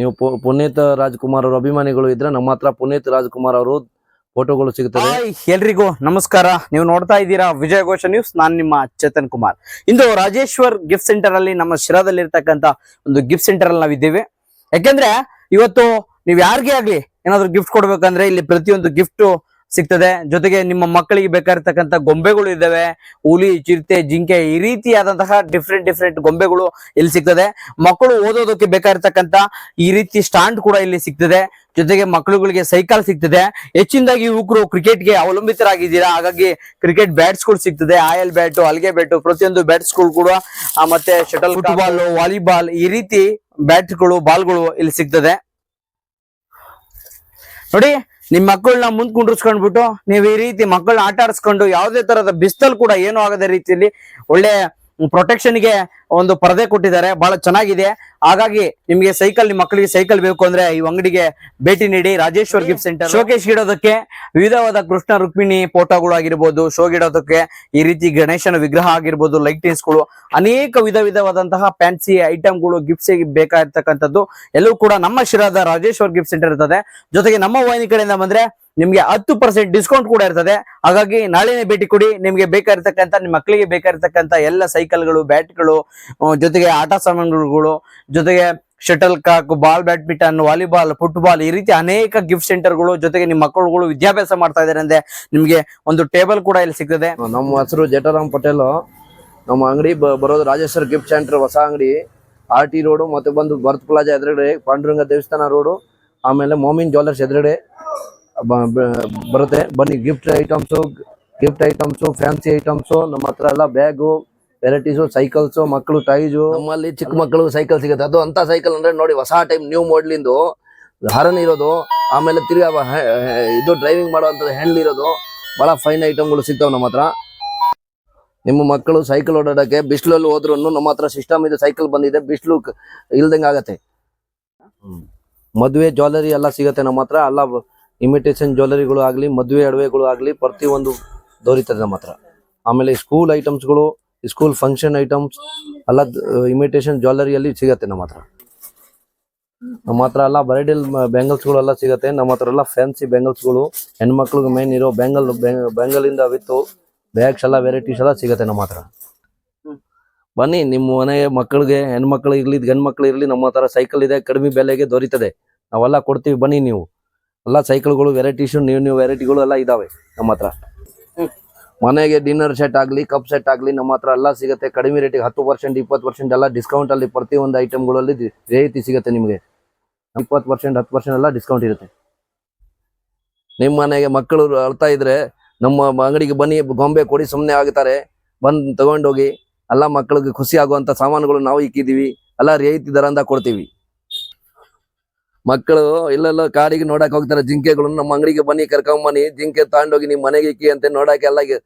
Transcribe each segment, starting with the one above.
ನೀವು ಪುನೀತ್ ರಾಜ್ಕುಮಾರ್ ಅವ್ರ ಅಭಿಮಾನಿಗಳು ಇದ್ರೆ ನಮ್ಮ ಹತ್ರ ಪುನೀತ್ ರಾಜ್ಕುಮಾರ್ ಅವರು ಫೋಟೋಗಳು ಸಿಗುತ್ತವೆ. ಎಲ್ರಿಗೂ ನಮಸ್ಕಾರ. ನೀವು ನೋಡ್ತಾ ಇದ್ದೀರಾ ವಿಜಯ ಘೋಷ ನ್ಯೂಸ್. ನಾನು ನಿಮ್ಮ ಚೇತನ್ ಕುಮಾರ್. ಇಂದು ರಾಜೇಶ್ವರ್ ಗಿಫ್ಟ್ ಸೆಂಟರ್ ಅಲ್ಲಿ ನಮ್ಮ ಶಿರಾದಲ್ಲಿ ಇರ್ತಕ್ಕಂತ ಒಂದು ಗಿಫ್ಟ್ ಸೆಂಟರ್ ಅಲ್ಲಿ ನಾವಿದ್ದೇವೆ. ಯಾಕೆಂದ್ರೆ ಇವತ್ತು ನೀವು ಯಾರಿಗೇ ಆಗ್ಲಿ ಏನಾದ್ರು ಗಿಫ್ಟ್ ಕೊಡ್ಬೇಕಂದ್ರೆ ಇಲ್ಲಿ ಪ್ರತಿಯೊಂದು ಗಿಫ್ಟ್ ಸಿಗ್ತದೆ. ಜೊತೆಗೆ ನಿಮ್ಮ ಮಕ್ಕಳಿಗೆ ಬೇಕಾಗಿರ್ತಕ್ಕಂಥ ಗೊಂಬೆಗಳು ಇದ್ದಾವೆ. ಹುಲಿ, ಚಿರತೆ, ಜಿಂಕೆ ಈ ರೀತಿಯಾದಂತಹ ಡಿಫ್ರೆಂಟ್ ಗೊಂಬೆಗಳು ಇಲ್ಲಿ ಸಿಗ್ತದೆ. ಮಕ್ಕಳು ಓದೋದಕ್ಕೆ ಬೇಕಾಗಿರ್ತಕ್ಕಂಥ ಈ ರೀತಿ ಸ್ಟಾಂಡ್ ಕೂಡ ಇಲ್ಲಿ ಸಿಗ್ತದೆ. ಜೊತೆಗೆ ಮಕ್ಕಳುಗಳಿಗೆ ಸೈಕಲ್ ಸಿಗ್ತದೆ. ಹೆಚ್ಚಿನದಾಗಿ ಯುವಕರು ಕ್ರಿಕೆಟ್ಗೆ ಅವಲಂಬಿತರಾಗಿದ್ದೀರಾ, ಹಾಗಾಗಿ ಕ್ರಿಕೆಟ್ ಬ್ಯಾಟ್ಸ್ ಗಳು ಸಿಗ್ತದೆ. ಆಯಲ್ ಬ್ಯಾಟು, ಹಲ್ಗೆ ಬ್ಯಾಟು, ಪ್ರತಿಯೊಂದು ಬ್ಯಾಟ್ಸ್ ಗಳು ಕೂಡ ಮತ್ತೆ ಶಟಲ್ ಫುಟ್ಬಾಲ್, ವಾಲಿಬಾಲ್ ಈ ರೀತಿ ಬ್ಯಾಟ್ಗಳು, ಬಾಲ್ಗಳು ಇಲ್ಲಿ ಸಿಗ್ತದೆ. ನೋಡಿ, ನಿಮ್ ಮಕ್ಕಳನ್ನ ಮುಂದ್ ಕುಂಡ್ರಿಸ್ಕೊಂಡ್ಬಿಟ್ಟು ನೀವು ಈ ರೀತಿ ಮಕ್ಕಳನ್ನ ಆಟ ಆಡಿಸ್ಕೊಂಡು ಯಾವುದೇ ತರದ ಬಿಸ್ತಲ್ ಕೂಡ ಏನು ಆಗದ ರೀತಿಯಲ್ಲಿ ಒಳ್ಳೆ ಪ್ರೊಟೆಕ್ಷನ್ ಗೆ ಒಂದು ಪರದೆ ಕೊಟ್ಟಿದ್ದಾರೆ. ಬಹಳ ಚೆನ್ನಾಗಿದೆ. ಹಾಗಾಗಿ ನಿಮ್ಗೆ ಸೈಕಲ್, ನಿಮ್ಮ ಮಕ್ಕಳಿಗೆ ಸೈಕಲ್ ಬೇಕು ಅಂದ್ರೆ ಈ ಅಂಗಡಿಗೆ ಭೇಟಿ ನೀಡಿ. ರಾಜೇಶ್ವರ್ ಗಿಫ್ಟ್ ಸೆಂಟರ್ ಶೋಕೇಶ್ ಇಡೋದಕ್ಕೆ ವಿವಿಧವಾದ ಕೃಷ್ಣ ರುಕ್ಮಿಣಿ ಫೋಟೋಗಳು ಆಗಿರ್ಬೋದು, ಶೋಗಿಡೋದಕ್ಕೆ ಈ ರೀತಿ ಗಣೇಶನ ವಿಗ್ರಹ ಆಗಿರ್ಬೋದು, ಲೈಟಿಂಗ್ಸ್ ಗಳು, ಅನೇಕ ವಿಧವಾದಂತಹ ಫ್ಯಾನ್ಸಿ ಐಟಮ್ಗಳು ಗಿಫ್ಟ್ಸ್ ಬೇಕಾಗಿರ್ತಕ್ಕಂಥದ್ದು ಎಲ್ಲವೂ ಕೂಡ ನಮ್ಮ ಶಿರಾದ ರಾಜೇಶ್ವರ್ ಗಿಫ್ಟ್ ಸೆಂಟರ್ ಇರ್ತದೆ. ಜೊತೆಗೆ ನಮ್ಮ ವಾಹಿನಿ ಕಡೆಯಿಂದ ಬಂದ್ರೆ ನಿಮ್ಗೆ 10% ಡಿಸ್ಕೌಂಟ್ ಕೂಡ ಇರ್ತದೆ. ಹಾಗಾಗಿ ನಾಳೆನೇ ಭೇಟಿ ಕೊಡಿ. ನಿಮ್ಗೆ ಬೇಕಾಗಿರ್ತಕ್ಕಂಥ, ನಿಮ್ಮ ಮಕ್ಕಳಿಗೆ ಬೇಕಾಗಿರ್ತಕ್ಕಂಥ ಎಲ್ಲ ಸೈಕಲ್ಗಳು, ಬ್ಯಾಟ್ಗಳು, ಜೊತೆಗೆ ಆಟ ಸಾಮಾನುಗಳು, ಜೊತೆಗೆ shuttlecock, ball, badminton, volleyball, football ಈ ರೀತಿ ಅನೇಕ ಗಿಫ್ಟ್ ಸೆಂಟರ್ಗಳು, ಜೊತೆಗೆ ನಿಮ್ಮ ಮಕ್ಕಳುಗಳು ವಿದ್ಯಾಭ್ಯಾಸ ಮಾಡ್ತಾ ಇದಾರೆ ಅಂದ್ರೆ ನಿಮ್ಗೆ ಒಂದು ಟೇಬಲ್ ಕೂಡ ಇಲ್ಲಿ ಸಿಗ್ತದೆ. ನಮ್ಮ ಹೆಸರು ಜಟರಾಮ್ ಪಟೇಲ್. ನಮ್ಮ ಅಂಗಡಿ ಬರೋದು ರಾಜೇಶ್ವರ್ ಗಿಫ್ಟ್ ಸೆಂಟರ್, ಹೊಸ ಅಂಗಡಿ, RT ರೋಡ್, ಮತ್ತೆ ಬಂದು ಭರತ್ ಪ್ಲಾಜಾ ಎದುರುಗಡೆ, ಪಾಂಡುರಂಗ ದೇವಸ್ಥಾನ ರೋಡು, ಆಮೇಲೆ ಮೋಮಿನ್ ಜ್ಯುವೆಲ್ಲರ್ಸ್ ಎದುರುಗಡೆ ಬರುತ್ತೆ. ಬನ್ನಿ. ಗಿಫ್ಟ್ ಐಟಮ್ಸು, ಫ್ಯಾನ್ಸಿ ಐಟಮ್ಸು ನಮ್ಮ ಹತ್ರ ಎಲ್ಲ ಬ್ಯಾಗು, ವೆರೈಟೀಸು, ಸೈಕಲ್ಸು, ಮಕ್ಕಳು ಟೈಜು. ನಮ್ಮಲ್ಲಿ ಚಿಕ್ಕ ಮಕ್ಕಳು ಸೈಕಲ್ ಸಿಗುತ್ತೆ. ಅದು ಅಂತ ಸೈಕಲ್ ಅಂದ್ರೆ ನೋಡಿ, ಹೊಸ ಟೈಮ್ ನ್ಯೂ ಮಾಡಲಿಂದು ಹಾರನ್ ಇರೋದು, ಆಮೇಲೆ ತಿರ್ಗಾ ಇದು ಡ್ರೈವಿಂಗ್ ಮಾಡುವಂಥದ್ದು ಹ್ಯಾಂಡಲ್ ಇರೋದು, ಬಹಳ ಫೈನ್ ಐಟಮ್ಗಳು ಸಿಗ್ತಾವೆ ನಮ್ಮ ಹತ್ರ. ನಿಮ್ಮ ಮಕ್ಕಳು ಸೈಕಲ್ ಓಡಾಡಕ್ಕೆ ಬಿಸಿಲಲ್ಲಿ ಹೋದ್ರು ನಮ್ಮ ಹತ್ರ ಸಿಸ್ಟಮ್ ಇದೆ. ಸೈಕಲ್ ಬಂದಿದೆ, ಬಿಸಿಲು ಇಲ್ದಂಗೆ ಆಗತ್ತೆ. ಮದುವೆ ಜ್ಯುವೆಲ್ಲರಿ ಎಲ್ಲ ಸಿಗುತ್ತೆ ನಮ್ಮ ಹತ್ರ. ಎಲ್ಲ ಇಮಿಟೇಷನ್ ಜ್ಯುವೆಲ್ಲರಿಗಳು ಆಗಲಿ, ಮದುವೆ ಅಡವೆಗಳು ಆಗಲಿ, ಪ್ರತಿಯೊಂದು ದೊರೀತದೆ ನಮ್ಮ ಹತ್ರ. ಆಮೇಲೆ ಸ್ಕೂಲ್ ಐಟಮ್ಸ್ಗಳು, ಸ್ಕೂಲ್ ಫಂಕ್ಷನ್ ಐಟಮ್ಸ್ ಎಲ್ಲ ಇಮಿಟೇಷನ್ ಜ್ಯುವೆಲ್ಲರಿಯಲ್ಲಿ ಸಿಗತ್ತೆ ನಮ್ಮ ಹತ್ರ. ನಮ್ಮ ಹತ್ರ ಎಲ್ಲ ಬ್ರೈಡಲ್ ಬ್ಯಾಂಗಲ್ಸ್ಗಳು ಎಲ್ಲ ಸಿಗತ್ತೆ. ನಮ್ಮ ಹತ್ರ ಎಲ್ಲ ಫ್ಯಾನ್ಸಿ ಬ್ಯಾಂಗಲ್ಸ್ಗಳು, ಹೆಣ್ಮಕ್ಳಿಗೆ ಮೇನ್ ಇರೋ ಬ್ಯಾಂಗಲ್ ಇಂದ ವಿತ್ತು ಬ್ಯಾಗ್ಸ್ ಎಲ್ಲ ವೆರೈಟೀಸ್ ಎಲ್ಲ ಸಿಗತ್ತೆ ನಮ್ಮ ಹತ್ರ. ಬನ್ನಿ. ನಿಮ್ಮ ಮನೆಗೆ ಮಕ್ಕಳಿಗೆ, ಹೆಣ್ಮಕ್ಳು ಇರ್ಲಿ, ಗಂಡು ಮಕ್ಳು ಇರ್ಲಿ, ನಮ್ಮ ಹತ್ರ ಸೈಕಲ್ ಇದೆ, ಕಡಿಮೆ ಬೆಲೆಗೆ ದೊರೀತದೆ. ನಾವೆಲ್ಲ ಕೊಡ್ತೀವಿ. ಬನ್ನಿ. ನೀವು ಎಲ್ಲ ಸೈಕಲ್ಗಳು ವೆರೈಟೀಸು, ನ್ಯೂ ವೆರೈಟಿಗಳು ಎಲ್ಲ ಇದಾವೆ ನಮ್ಮ ಹತ್ರ. ಮನೆಗೆ ಡಿನ್ನರ್ ಸೆಟ್ ಆಗಲಿ, ಕಪ್ ಸೆಟ್ ಆಗಲಿ, ನಮ್ಮ ಹತ್ರ ಎಲ್ಲ ಸಿಗುತ್ತೆ ಕಡಿಮೆ ರೇಟಿಗೆ. 10%, 20% ಎಲ್ಲ ಡಿಸ್ಕೌಂಟ್ ಅಲ್ಲಿ ಪ್ರತಿಯೊಂದು ಐಟಮ್ಗಳಲ್ಲಿ ರಿಯಾಯಿತಿ ಸಿಗುತ್ತೆ ನಿಮಗೆ. 20%, 10% ಎಲ್ಲ ಡಿಸ್ಕೌಂಟ್ ಇರುತ್ತೆ. ನಿಮ್ಮ ಮನೆಗೆ ಮಕ್ಕಳು ಅಳ್ತಾ ಇದ್ರೆ ನಮ್ಮ ಅಂಗಡಿಗೆ ಬನ್ನಿ, ಗೊಂಬೆ ಕೊಡಿ, ಸುಮ್ಮನೆ ಆಗ್ತಾರೆ. ಬಂದು ತಗೊಂಡೋಗಿ. ಎಲ್ಲ ಮಕ್ಕಳಿಗೆ ಖುಷಿ ಆಗುವಂತ ಸಾಮಾನುಗಳು ನಾವು ಇಕ್ಕಿದೀವಿ. ಎಲ್ಲ ರಿಯಾಯಿತಿ ದರದಿಂದ ಕೊಡ್ತೀವಿ. ಮಕ್ಕಳು ಇಲ್ಲೆಲ್ಲ ಕಾಡಿಗೆ ನೋಡಕ್ ಹೋಗ್ತಾರೆ ಜಿಂಕೆಗಳು, ನಮ್ಮ ಅಂಗಡಿಗೆ ಬನ್ನಿ, ಕರ್ಕೊಂಬನ್ನಿ. ಜಿಂಕೆ ತಗೊಂಡೋಗಿ ನಿಮ್ಮ ಮನೆಗೆ ಇಕ್ಕಿ ಅಂತ ನೋಡಕ್ಕೆ ಎಲ್ಲ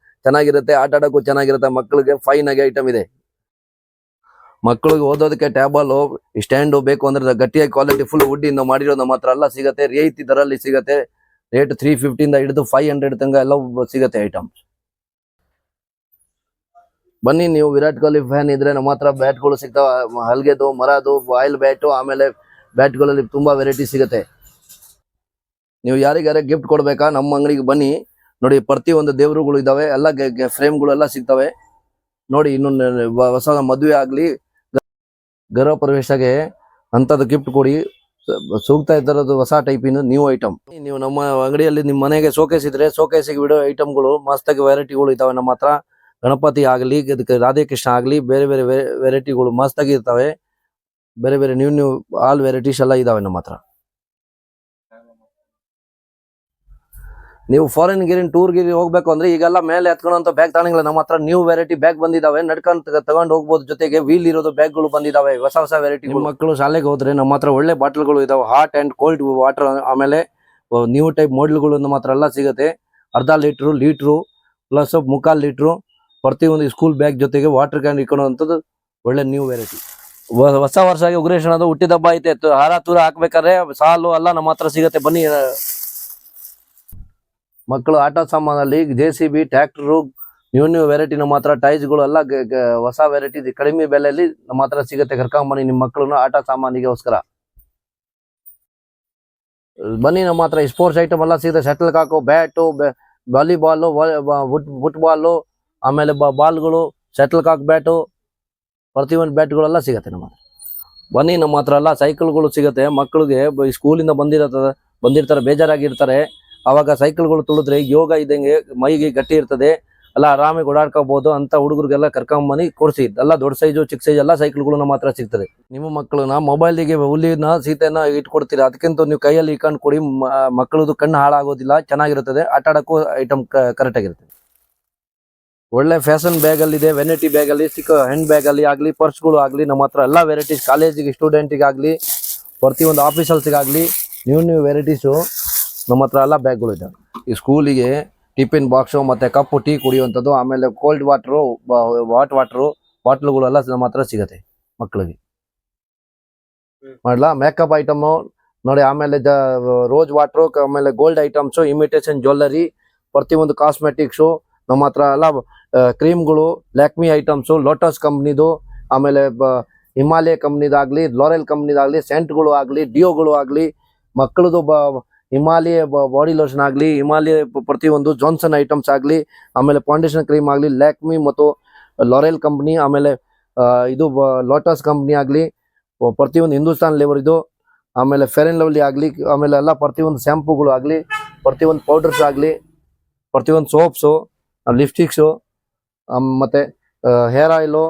ಚೆನ್ನಾಗಿರುತ್ತೆ. ಆಟ ಆಡೋಕ್ಕೂ ಚೆನ್ನಾಗಿರುತ್ತೆ. ಮಕ್ಕಳಿಗೆ ಫೈನ್ ಆಗಿ ಐಟಮ್ ಇದೆ. ಮಕ್ಕಳಿಗೆ ಓದೋದಕ್ಕೆ ಟ್ಯಾಬಲ್, ಸ್ಟ್ಯಾಂಡು ಬೇಕು ಅಂದ್ರೆ ಗಟ್ಟಿಯಾಗಿ ಕ್ವಾಲಿಟಿ ಫುಲ್ ವುಡ್ ಇಂದ ಮಾಡಿರೋದು ನಮ್ಮ ಹತ್ರ ಎಲ್ಲ ಸಿಗುತ್ತೆ. ರಿಯಾಯಿತಿ ದರಲ್ಲಿ ಸಿಗುತ್ತೆ. ರೇಟ್ 350 ಇಂದ ಹಿಡಿದು 500 ತನಕ ಎಲ್ಲ ಸಿಗುತ್ತೆ ಐಟಮ್ಸ್. ಬನ್ನಿ. ನೀವು ವಿರಾಟ್ ಕೊಹ್ಲಿ ಫ್ಯಾನ್ ಇದ್ರೆ ನಮ್ಮ ಹತ್ರ ಬ್ಯಾಟ್ಗಳು ಸಿಗ್ತಾವ. ಹಲ್ಗೆದು, ಮರದು, ಆಯಿಲ್ ಬ್ಯಾಟು, ಆಮೇಲೆ ಬ್ಯಾಟ್ಗಳಲ್ಲಿ ತುಂಬಾ ವೆರೈಟಿ ಸಿಗುತ್ತೆ. ನೀವು ಯಾರಿಗಾರ ಗಿಫ್ಟ್ ಕೊಡ್ಬೇಕಾ, ನಮ್ಮ ಅಂಗಡಿಗೆ ಬನ್ನಿ. ನೋಡಿ, ಪ್ರತಿಯೊಂದು ದೇವರುಗಳು ಇದಾವೆ. ಎಲ್ಲ ಫ್ರೇಮ್ಗಳು ಎಲ್ಲ ಸಿಗ್ತವೆ ನೋಡಿ. ಇನ್ನೊಂದು ಹೊಸ ಮದುವೆ ಆಗ್ಲಿ, ಗೃಹ ಪ್ರವೇಶಕ್ಕೆ ಅಂತದ್ದು ಗಿಫ್ಟ್ ಕೊಡಿ. ಸೂಕ್ತ ಇದ್ದರದು ಹೊಸ ಟೈಪಿನ ನ್ಯೂ ಐಟಮ್. ನೀವು ನಮ್ಮ ಅಂಗಡಿಯಲ್ಲಿ ನಿಮ್ಮ ಮನೆಗೆ ಶೋಕೇಸ್ ಇದ್ರೆ ಶೋಕೇಸಿಗೆ ಬಿಡೋ ಐಟಮ್ಗಳು ಮಸ್ತಾಗಿ ವೆರೈಟಿಗಳು ಇದಾವೆ ನಮ್ಮ ಹತ್ರ. ಗಣಪತಿ ಆಗಲಿ, ರಾಧೇಕೃಷ್ಣ ಆಗಲಿ, ಬೇರೆ ವೆರೈಟಿಗಳು ಮಸ್ತಾಗಿ ಇರ್ತವೆ. ಬೇರೆ ನ್ಯೂ ಆಲ್ ವೆರೈಟೀಸ್ ಎಲ್ಲ ಇದಾವೆ ನಮ್ಮ ಹತ್ರ. ನೀವು ಫಾರಿನ್ ಟೂರ್ಗೆ ಹೋಗ್ಬೇಕು ಅಂದ್ರೆ ಈಗೆಲ್ಲ ಮೇಲೆ ಎತ್ಕೊಳ್ಳೋಂಥ ಬ್ಯಾಗ್ ತಗೊಂಡಿಲ್ಲ. ನಮ್ಮ ಹತ್ರ ನ್ಯೂ ವೆರೈಟಿ ಬ್ಯಾಗ್ ಬಂದಿದಾವೆ. ನಡ್ಕೊಂತ ತಗೊಂಡು ಹೋಗ್ಬೋದು. ಜೊತೆಗೆ ವೀಲ್ ಇರೋದು ಬ್ಯಾಗ್ಗಳು ಬಂದಿದಾವೆ, ಹೊಸ ವೆರೈಟಿ. ಮಕ್ಕಳು ಶಾಲೆಗೆ ಹೋದ್ರೆ ನಮ್ಮ ಹತ್ರ ಒಳ್ಳೆ ಬಾಟಲ್ಗಳು ಇದಾವೆ, ಹಾಟ್ ಅಂಡ್ ಕೋಲ್ಡ್ ವಾಟರ್. ಆಮೇಲೆ ನ್ಯೂ ಟೈಪ್ ಮಾಡಲ್ಗಳು ನಮ್ಮ ಹತ್ರ ಎಲ್ಲ ಸಿಗುತ್ತೆ. ಅರ್ಧ ಲೀಟ್ರು ಪ್ಲಸ್ 3/4 ಲೀಟ್ರು ಪ್ರತಿಯೊಂದು ಸ್ಕೂಲ್ ಬ್ಯಾಗ್ ಜೊತೆಗೆ ವಾಟರ್ ಕ್ಯಾನ್ ಇಟ್ಕೊಳ್ಳೋಂಥದ್ದು ಒಳ್ಳೆ ನ್ಯೂ ವೆರೈಟಿ. ಹೊಸ ವರ್ಷಕ್ಕೆ ಉಗ್ರೇಶ್ ಅನ್ನೋದು ಹುಟ್ಟಿದ ಹಬ್ಬ ಐತೆ. ಹಾರ ತೂರ ಹಾಕ್ಬೇಕಾದ್ರೆ ಸಾಲು ಎಲ್ಲ ನಮ್ಮ ಹತ್ರ ಸಿಗುತ್ತೆ. ಬನ್ನಿ. ಮಕ್ಕಳು ಆಟ ಸಾಮಾನಲ್ಲಿ JCB, ಟ್ರ್ಯಾಕ್ಟರು, ನ್ಯೂ ವೆರೈಟಿ ನಮ್ಮ ಹತ್ರ. ಟೈಸ್ಗಳು ಎಲ್ಲ ಹೊಸ ವೆರೈಟಿ ಕಡಿಮೆ ಬೆಲೆಯಲ್ಲಿ ನಮ್ಮ ಹತ್ರ ಸಿಗುತ್ತೆ. ಕರ್ಕೊಂಬನ್ನಿ ನಿಮ್ಮ ಮಕ್ಕಳನ್ನ ಆಟ ಸಾಮಾನಿಗೋಸ್ಕರ. ಬನ್ನಿ ನಮ್ಮ ಹತ್ರ ಸ್ಪೋರ್ಟ್ಸ್ ಐಟಮ್ ಎಲ್ಲ ಸಿಗುತ್ತೆ. Shuttle cock, bat, volleyball, football, ಆಮೇಲೆ ಬಾಲ್ಗಳು, ಶಟಲ್ ಕಾಕ್ ಬ್ಯಾಟು, ಪ್ರತಿಯೊಂದು ಬ್ಯಾಟ್ಗಳೆಲ್ಲ ಸಿಗುತ್ತೆ ನಮ್ಮ ಹತ್ರ. ಬನ್ನಿ ನಮ್ಮ ಹತ್ರ ಎಲ್ಲ ಸೈಕಲ್ಗಳು ಸಿಗುತ್ತೆ. ಮಕ್ಕಳಿಗೆ ಸ್ಕೂಲಿಂದ ಬಂದಿರ್ತಾರೆ, ಬೇಜಾರಾಗಿರ್ತಾರೆ. ಅವಾಗ ಸೈಕಲ್ಗಳು ತುಳಿದ್ರೆ ಯೋಗ ಇದ್ದಂಗೆ ಮೈಗೆ ಗಟ್ಟಿ ಇರ್ತದೆ, ಎಲ್ಲ ಆರಾಮಾಗಿ ಓಡಾಡ್ಕೋಬಹುದು ಅಂತ ಹುಡುಗರಿಗೆಲ್ಲ ಕರ್ಕೊಂಬನ್ನಿ ಕೊಡ್ಸಿ. ಎಲ್ಲ ದೊಡ್ಡ ಸೈಜು ಚಿಕ್ಕ ಸೈಜ್ ಎಲ್ಲ ಸೈಕಲ್ಗಳು ನಮ್ಮ ಹತ್ರ ಸಿಗ್ತದೆ. ನಿಮ್ಮ ಮಕ್ಕಳನ್ನ ಮೊಬೈಲಿಗೆ ಹುಲ್ಲಿನ ಸೀತೆನ ಇಟ್ಕೊಡ್ತೀರಿ, ಅದಕ್ಕಿಂತ ನೀವು ಕೈಯಲ್ಲಿ ಇಟ್ಕೊಂಡು ಕೊಡಿ. ಮಕ್ಕಳದು ಕಣ್ಣು ಹಾಳಾಗೋದಿಲ್ಲ, ಚೆನ್ನಾಗಿರುತ್ತದೆ. ಆಟ ಆಡಕ್ಕೂ ಐಟಮ್ ಕರೆಕ್ಟ್ ಆಗಿರುತ್ತೆ. ಒಳ್ಳೆ ಫ್ಯಾಷನ್ ಬ್ಯಾಗ್ ಅಲ್ಲಿ ಇದೆ, ವೆನಿಟಿ ಬ್ಯಾಗ್ ಅಲ್ಲಿ, ಚಿಕ್ಕ ಹ್ಯಾಂಡ್ ಬ್ಯಾಗ್ ಅಲ್ಲಿ ಆಗ್ಲಿ, ಪರ್ಸ್ಗಳು ಆಗ್ಲಿ, ನಮ್ಮ ಹತ್ರ ಎಲ್ಲ ವೆರೈಟೀಸ್, ಕಾಲೇಜಿಗೆ ಸ್ಟೂಡೆಂಟಿಗೆ ಆಗ್ಲಿ, ಪ್ರತಿಯೊಂದು ಆಫೀಸಲ್ಸ್ಗಾಗ್ಲಿ ನ್ಯೂ ವೆರೈಟೀಸು ನಮ್ಮ ಹತ್ರ ಎಲ್ಲ ಬ್ಯಾಗ್ಗಳು ಇದೆ. ಈ ಸ್ಕೂಲಿಗೆ ಟಿಫಿನ್ ಬಾಕ್ಸು ಮತ್ತೆ ಕಪ್ಪು ಟೀ ಕುಡಿಯುವಂಥದ್ದು, ಆಮೇಲೆ ಕೋಲ್ಡ್ ವಾಟ್ರು, ವಾಟ್ರು ಬಾಟ್ಲುಗಳೆಲ್ಲ ನಮ್ಮ ಹತ್ರ ಸಿಗುತ್ತೆ ಮಕ್ಕಳಿಗೆ. ಮಾಡ್ಲಾ ಮೇಕಪ್ ಐಟಮು ನೋಡಿ, ಆಮೇಲೆ ರೋಸ್ ವಾಟ್ರು, ಆಮೇಲೆ ಗೋಲ್ಡ್ ಐಟಮ್ಸು, ಇಮಿಟೇಷನ್ ಜ್ಯುವೆಲ್ಲರಿ, ಪ್ರತಿಯೊಂದು ಕಾಸ್ಮೆಟಿಕ್ಸು ನಮ್ಮ ಹತ್ರ ಎಲ್ಲ, ಕ್ರೀಮ್ಗಳು, ಲ್ಯಾಕ್ಮಿ ಐಟಮ್ಸು, ಲೋಟಸ್ ಕಂಪ್ನಿದು, ಆಮೇಲೆ ಹಿಮಾಲಯ ಕಂಪ್ನಿದಾಗ್ಲಿ, ಲೋರೆಲ್ ಕಂಪ್ನಿದಾಗ್ಲಿ, ಸೆಂಟ್ಗಳು ಆಗಲಿ, ಡಿಯೋಗಳು ಆಗಲಿ, ಮಕ್ಕಳದು ಹಿಮಾಲಯ ಬಾಡಿ ಲೋಷನ್ ಆಗಲಿ, ಹಿಮಾಲಯ ಪ್ರತಿಯೊಂದು ಜಾನ್ಸನ್ ಐಟಮ್ಸ್ ಆಗಲಿ, ಆಮೇಲೆ ಫೌಂಡೇಶನ್ ಕ್ರೀಮ್ ಆಗಲಿ, ಲ್ಯಾಕ್ಮಿ ಮತ್ತು ಲೋರೆಲ್ ಕಂಪ್ನಿ, ಆಮೇಲೆ ಇದು ಲೋಟಸ್ ಕಂಪ್ನಿ ಆಗಲಿ, ಪ್ರತಿಯೊಂದು ಹಿಂದೂಸ್ತಾನ್ ಲೆವರ್ ಇದು, ಆಮೇಲೆ ಫೇರ್ ಅಂಡ್ ಲವ್ಲಿ ಆಗಲಿ, ಆಮೇಲೆ ಎಲ್ಲ ಪ್ರತಿಯೊಂದು ಶ್ಯಾಂಪುಗಳು ಆಗಲಿ, ಪ್ರತಿಯೊಂದು ಪೌಡರ್ಸ್ ಆಗಲಿ, ಪ್ರತಿಯೊಂದು ಸೋಪ್ಸು, ಲಿಪ್ಸ್ಟಿಕ್ಸು, ಮತ್ತೆ ಹೇರ್ ಆಯಿಲು,